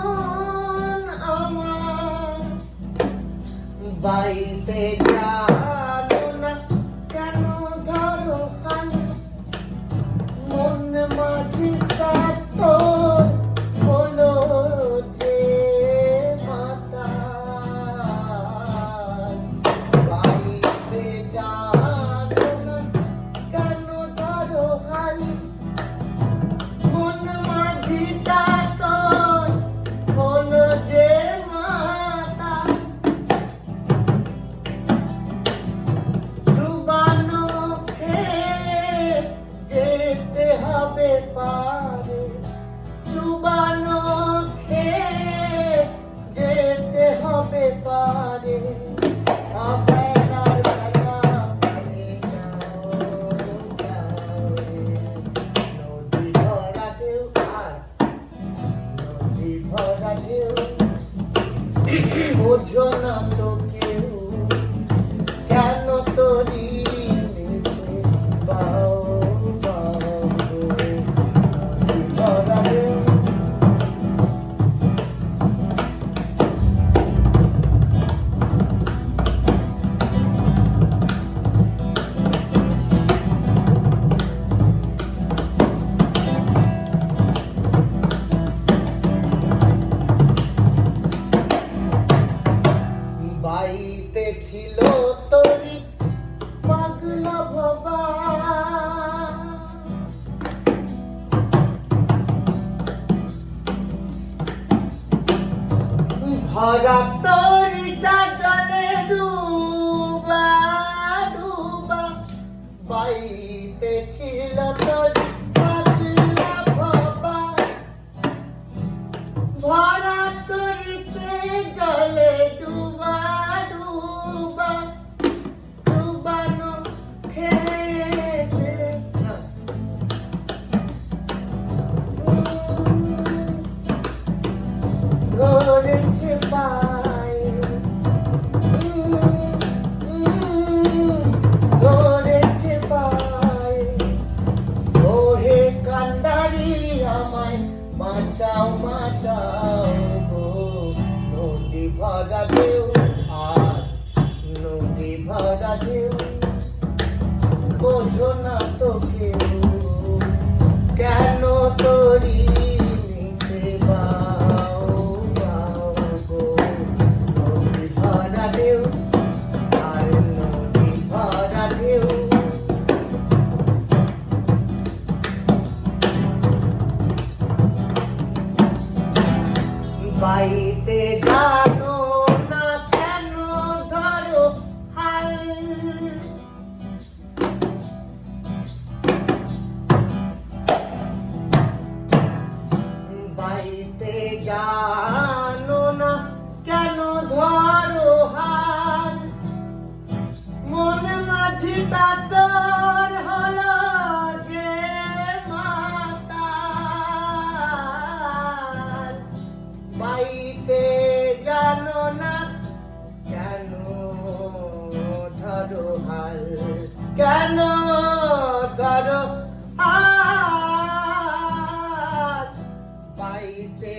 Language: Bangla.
কেমন আমার বাইতে জানো না কেন ধরো হাল মন মাঝি তোর হলো যে মাতাল বাইতে জানো না কেন ধরো হাল মন মাঝি তোর হলো যে মাতাল ডুবানো খেয়ে যেতে হবে পারে ডুবানো খেয়ে যেতে হবে পারে অপেরার বেলা পারে যাও যাও রে নদী ভরা ঢেউ আর নদী ভরা ঢেউ বোঝো না তো কেউ কেন তোরি মেঘে বাও বাও গো নদী ভরা ঢেউ বাইতে ছিল তোরি পাগলা ভবা ভরা তোরিটা জলে ডুবা ডুবা বাইতে ছিল তোরি পাগলা ভবা ভরা তোরিতে জলে ডুবা ডুবা ডুবানো খেয়ে ধরেছে পায়ে ধরেছে পায়ে ওহে কান্ডারি আমায় বাঁচাও বাঁচাও গো নদী ভরা ঢেউ আর নদী ভরা ঢেউ বোঝো না তো কেউ কেন তোরি নিচে বাও বাও গো নদী ভরা ঢেউ আর নদী ভরা ঢেউ বাইতে জানো না কেন ধরো হাল বাইতে জানো না কেন ধরো হাল মন মাঝি তোর হলো যে মাতাল বাইতে জানো না কেন ধরো হাল কেন ধরো হাল বাইতে